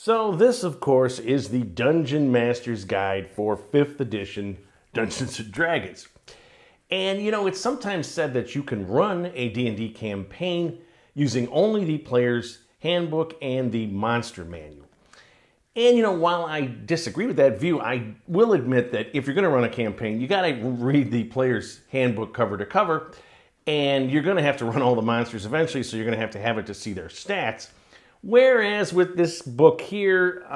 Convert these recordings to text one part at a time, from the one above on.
So this, of course, is the Dungeon Master's Guide for 5th edition Dungeons & Dragons. And, it's sometimes said that you can run a D&D campaign using only the player's handbook and the monster manual. And, while I disagree with that view, I will admit that if you're going to run a campaign, you got to read the player's handbook cover to cover, and you're going to have to run all the monsters eventually, so you're going to have it to see their stats. Whereas with this book here,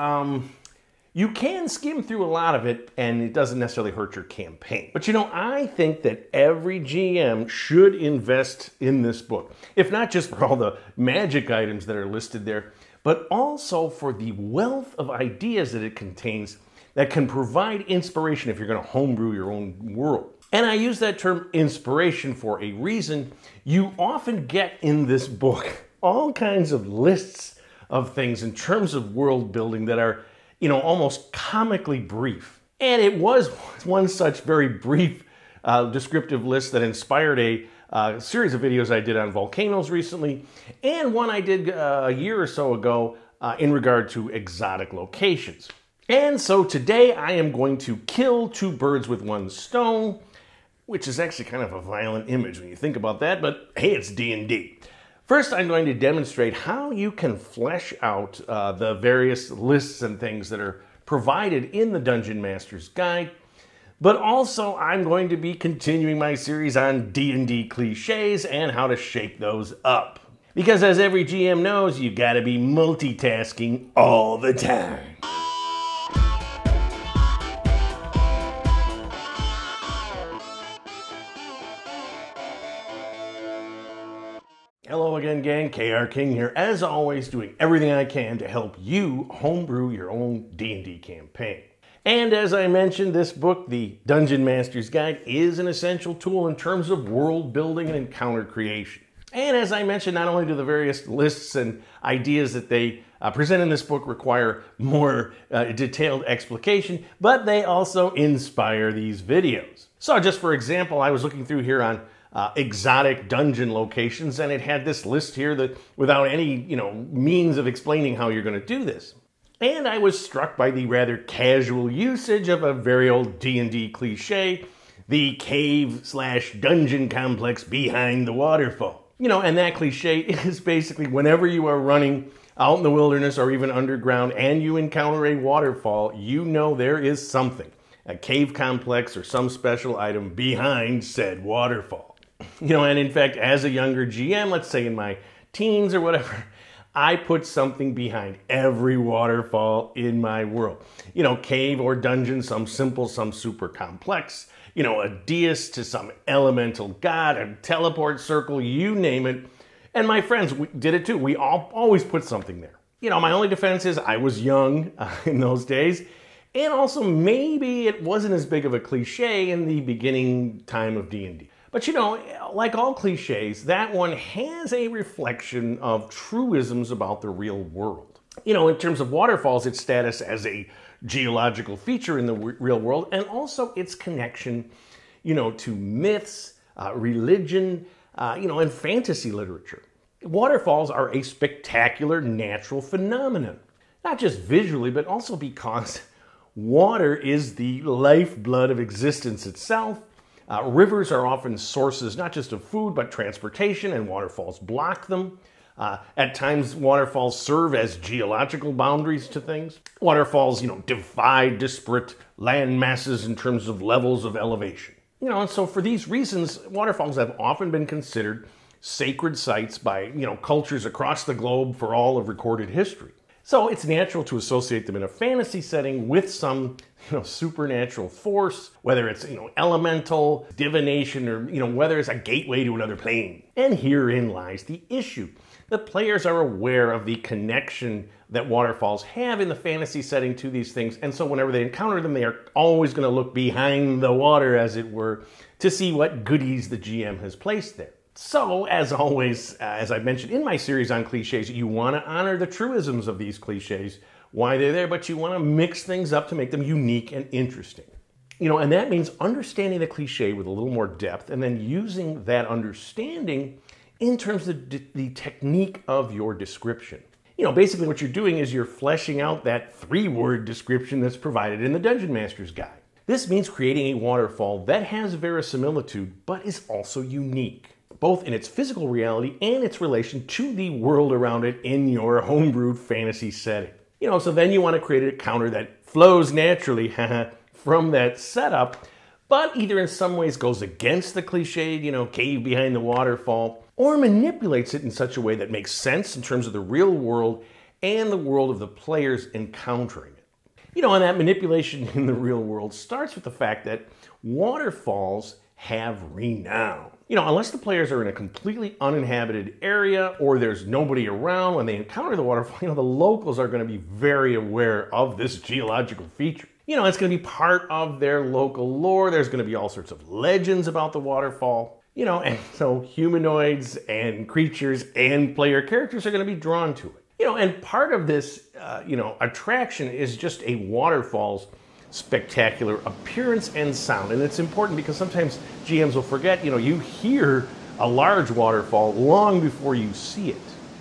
you can skim through a lot of it and it doesn't necessarily hurt your campaign. But I think that every GM should invest in this book. If not just for all the magic items that are listed there, but also for the wealth of ideas that it contains that can provide inspiration if you're going to homebrew your own world. And I use that term inspiration for a reason. You often get in this book all kinds of lists of things in terms of world building that are, almost comically brief. And it was one such very brief descriptive list that inspired a series of videos I did on volcanoes recently, and one I did a year or so ago in regard to exotic locations. And so today I am going to kill 2 birds with 1 stone, which is actually kind of a violent image when you think about that, but hey, it's D&D. First, I'm going to demonstrate how you can flesh out the various lists and things that are provided in the Dungeon Master's Guide, but also I'm going to be continuing my series on D&D cliches and how to shape those up. Because as every GM knows, you gotta be multitasking all the time. Hello again, gang. KR King here, as always, doing everything I can to help you homebrew your own D&D campaign. And as I mentioned, this book, the Dungeon Master's Guide, is an essential tool in terms of world building and encounter creation. And as I mentioned, not only do the various lists and ideas that they present in this book require more detailed explication, but they also inspire these videos. So just for example, I was looking through here on exotic dungeon locations, and it had this list here that without any means of explaining how you're going to do this. And I was struck by the rather casual usage of a very old D&D cliche, the cave/dungeon complex behind the waterfall. And that cliche is basically whenever you are running out in the wilderness or even underground and you encounter a waterfall, there is something, a cave complex or some special item behind said waterfall. And in fact, as a younger GM, let's say in my teens or whatever, I put something behind every waterfall in my world. Cave or dungeon, some simple, some super complex, a deist to some elemental god, a teleport circle, you name it. And my friends did it too. We always put something there. My only defense is I was young in those days. And also maybe it wasn't as big of a cliche in the beginning time of D&D. But like all cliches, that one has a reflection of truisms about the real world. In terms of waterfalls, its status as a geological feature in the real world, and also its connection, to myths, religion, and fantasy literature. Waterfalls are a spectacular natural phenomenon, not just visually, but also because water is the lifeblood of existence itself. Rivers are often sources not just of food, but transportation, and waterfalls block them. At times, waterfalls serve as geological boundaries to things. Waterfalls, defy disparate land masses in terms of levels of elevation. And so for these reasons, waterfalls have often been considered sacred sites by, cultures across the globe for all of recorded history. So it's natural to associate them in a fantasy setting with some, supernatural force, whether it's, elemental, divination, or, whether it's a gateway to another plane. And herein lies the issue. The players are aware of the connection that waterfalls have in the fantasy setting to these things, and so whenever they encounter them, they are always going to look behind the water, as it were, to see what goodies the GM has placed there. So, as always, as I mentioned in my series on cliches, you want to honor the truisms of these cliches, why they're there, but you want to mix things up to make them unique and interesting. And that means understanding the cliche with a little more depth and then using that understanding in terms of the technique of your description. Basically what you're doing is you're fleshing out that 3-word description that's provided in the Dungeon Master's Guide. This means creating a waterfall that has verisimilitude, but is also unique, both in its physical reality and its relation to the world around it in your homebrewed fantasy setting. So then you want to create a counter that flows naturally from that setup, but either in some ways goes against the cliched, cave behind the waterfall, or manipulates it in such a way that makes sense in terms of the real world and the world of the players encountering it. And that manipulation in the real world starts with the fact that waterfalls have renown. Unless the players are in a completely uninhabited area or there's nobody around when they encounter the waterfall, the locals are going to be very aware of this geological feature. It's going to be part of their local lore. There's going to be all sorts of legends about the waterfall. And so humanoids and creatures and player characters are going to be drawn to it. And part of this, attraction is just a waterfall's spectacular appearance and sound. And it's important because sometimes GMs will forget, you hear a large waterfall long before you see it.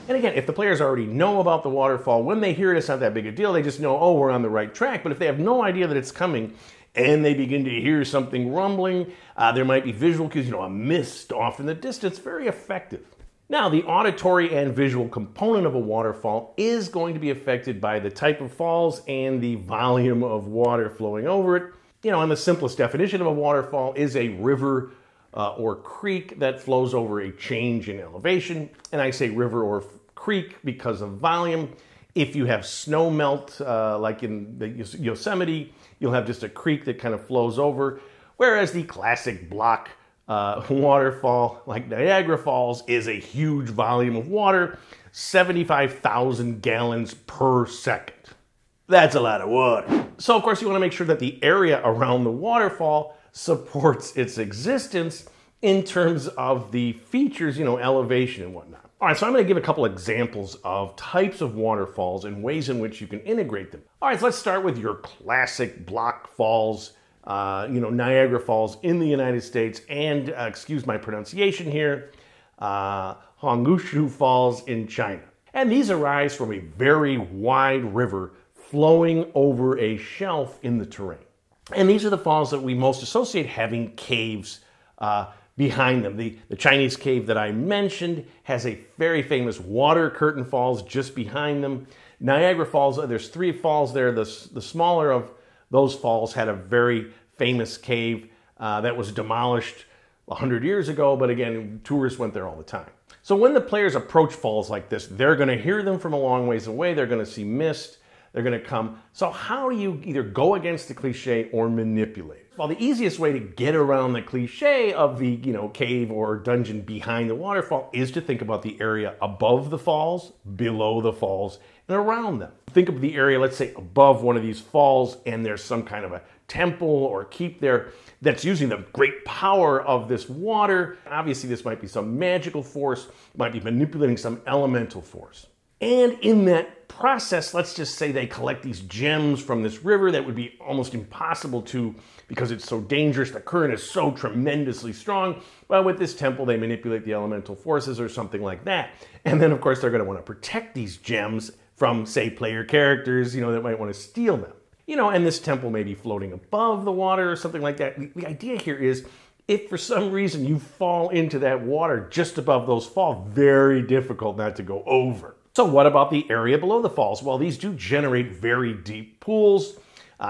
And again, if the players already know about the waterfall, when they hear it, it's not that big a deal. They just know, oh, we're on the right track. But if they have no idea that it's coming and they begin to hear something rumbling, there might be visual cues, a mist off in the distance, very effective. Now, the auditory and visual component of a waterfall is going to be affected by the type of falls and the volume of water flowing over it. And the simplest definition of a waterfall is a river or creek that flows over a change in elevation. And I say river or creek because of volume. If you have snow melt, like in the Yosemite, you'll have just a creek that kind of flows over. Whereas the classic block waterfall, like Niagara Falls, is a huge volume of water, 75,000 gallons per second. That's a lot of water. So, of course, you want to make sure that the area around the waterfall supports its existence in terms of the features, elevation and whatnot. All right, so I'm going to give a couple examples of types of waterfalls and ways in which you can integrate them. All right, so let's start with your classic block falls, Niagara Falls in the United States, and, excuse my pronunciation here, Hongshu Falls in China. And these arise from a very wide river flowing over a shelf in the terrain. And these are the falls that we most associate having caves behind them. The Chinese cave that I mentioned has a very famous water curtain falls just behind them. Niagara Falls, there's 3 falls there. The smaller of those falls had a very famous cave that was demolished 100 years ago, but again, tourists went there all the time. So when the players approach falls like this, they're going to hear them from a long ways away. They're going to see mist. They're going to come. So how do you either go against the cliche or manipulate it? Well, the easiest way to get around the cliche of the cave or dungeon behind the waterfall is to think about the area above the falls, below the falls, and around them. Think of the area, let's say, above one of these falls, and there's some kind of a temple or keep there that's using the great power of this water. Obviously, this might be some magical force, might be manipulating some elemental force. And in that process, let's just say they collect these gems from this river that would be almost impossible to, because it's so dangerous, the current is so tremendously strong. Well, with this temple, they manipulate the elemental forces or something like that. And then, of course, they're going to want to protect these gems from, say, player characters, that might want to steal them. And this temple may be floating above the water or something like that. The idea here is, if for some reason you fall into that water just above those falls, very difficult not to go over. So what about the area below the falls? Well, these do generate very deep pools.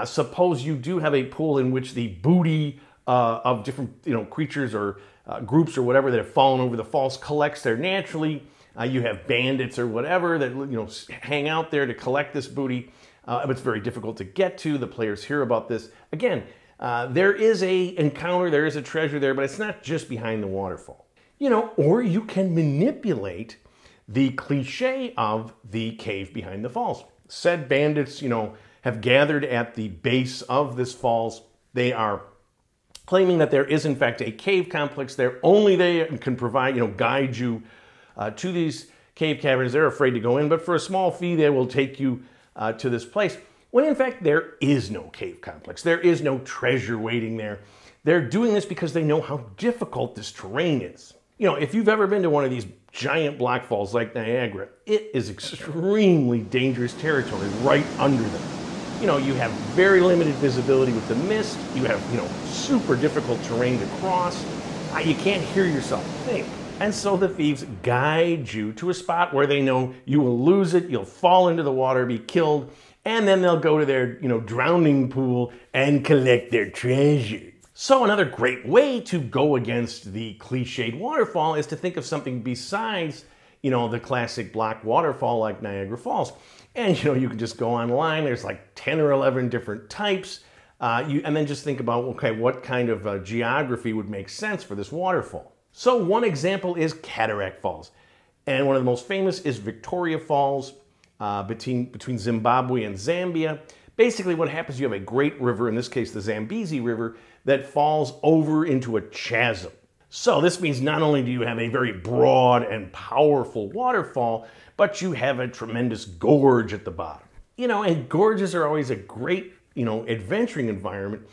Suppose you do have a pool in which the booty of different creatures or groups or whatever that have fallen over the falls collects there naturally. You have bandits or whatever that hang out there to collect this booty. But it's very difficult to get to. The players hear about this. Again, there is a encounter, there is a treasure there, but it's not just behind the waterfall. Or you can manipulate the cliche of the cave behind the falls. Said bandits, have gathered at the base of this falls. They are claiming that there is in fact a cave complex there. Only they can provide, guide you to these cave caverns. They're afraid to go in, but for a small fee, they will take you to this place. When in fact, there is no cave complex. There is no treasure waiting there. They're doing this because they know how difficult this terrain is. You know, if you've ever been to one of these giant black falls like Niagara, it is extremely dangerous territory right under them. You know, you have very limited visibility with the mist. You have, super difficult terrain to cross. You can't hear yourself think. And so the thieves guide you to a spot where they know you will lose it, you'll fall into the water, be killed, and then they'll go to their, drowning pool and collect their treasure. So another great way to go against the cliched waterfall is to think of something besides, the classic black waterfall like Niagara Falls. And, you can just go online. There's like 10 or 11 different types. And then just think about, okay, what kind of geography would make sense for this waterfall? So one example is Cataract Falls. And one of the most famous is Victoria Falls between Zimbabwe and Zambia. Basically what happens, you have a great river, in this case the Zambezi River, that falls over into a chasm. So this means not only do you have a very broad and powerful waterfall, but you have a tremendous gorge at the bottom. And gorges are always a great, adventuring environment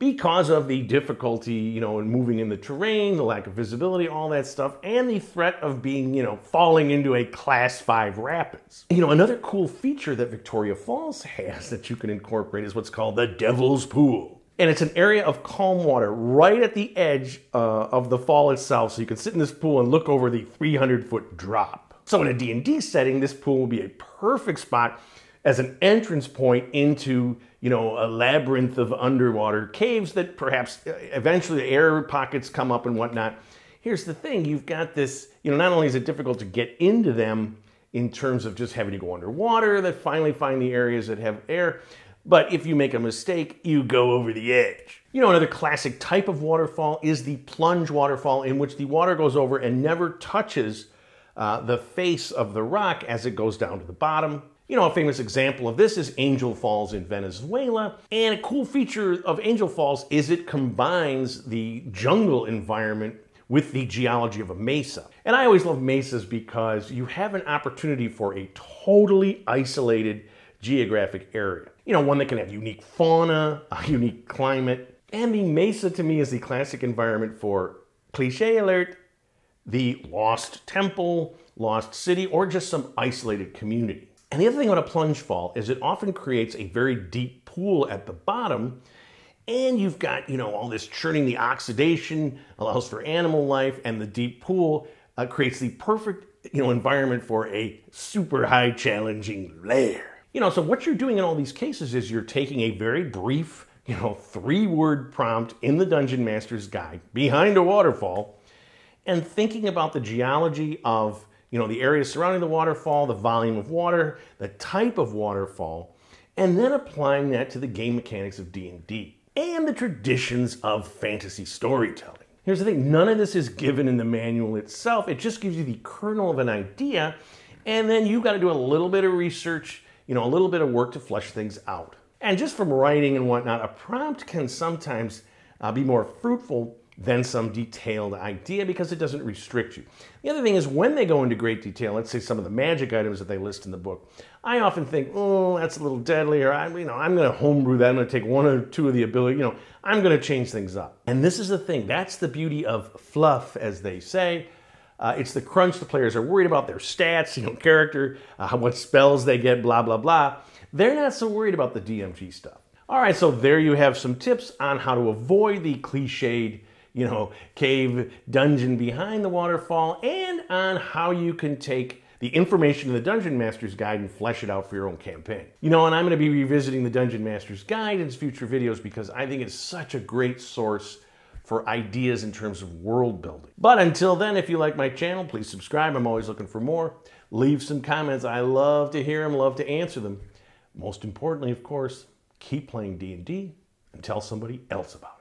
because of the difficulty, in moving in the terrain, the lack of visibility, all that stuff, and the threat of being, falling into a class 5 rapids. Another cool feature that Victoria Falls has that you can incorporate is what's called the Devil's Pool. And it's an area of calm water right at the edge of the fall itself, so you can sit in this pool and look over the 300-foot drop. So in a D&D setting, this pool will be a perfect spot as an entrance point into, a labyrinth of underwater caves that perhaps eventually air pockets come up and whatnot. Here's the thing, you've got this, not only is it difficult to get into them in terms of just having to go underwater, that finally find the areas that have air, but if you make a mistake, you go over the edge. Another classic type of waterfall is the plunge waterfall, in which the water goes over and never touches the face of the rock as it goes down to the bottom. A famous example of this is Angel Falls in Venezuela. And a cool feature of Angel Falls is it combines the jungle environment with the geology of a mesa. And I always love mesas because you have an opportunity for a totally isolated geographic area. One that can have unique fauna, a unique climate. And the mesa to me is the classic environment for, cliché alert, the lost temple, lost city, or just some isolated community. And the other thing about a plunge fall is it often creates a very deep pool at the bottom, and you've got, all this churning, the oxidation allows for animal life, and the deep pool creates the perfect, environment for a super high challenging lair. So what you're doing in all these cases is you're taking a very brief, 3-word prompt in the Dungeon Master's Guide behind a waterfall and thinking about the geology of, the area surrounding the waterfall, the volume of water, the type of waterfall, and then applying that to the game mechanics of D&D and the traditions of fantasy storytelling. Here's the thing, none of this is given in the manual itself. It just gives you the kernel of an idea, and then you've got to do a little bit of research, a little bit of work to flesh things out. And just from writing and whatnot, a prompt can sometimes be more fruitful than some detailed idea because it doesn't restrict you. The other thing is when they go into great detail, let's say some of the magic items that they list in the book, I often think, oh, that's a little deadly, or I'm going to homebrew that, I'm going to take 1 or 2 of the ability, I'm going to change things up. And this is the thing, that's the beauty of fluff, as they say. It's the crunch. The players are worried about their stats, character, what spells they get, blah, blah, blah. They're not so worried about the DMG stuff. All right, so there you have some tips on how to avoid the cliched, cave dungeon behind the waterfall, and on how you can take the information in the Dungeon Master's Guide and flesh it out for your own campaign. And I'm going to be revisiting the Dungeon Master's Guide in future videos because I think it's such a great source for ideas in terms of world building. But until then, if you like my channel, please subscribe. I'm always looking for more. Leave some comments. I love to hear them, love to answer them. Most importantly, of course, keep playing D&D and tell somebody else about it.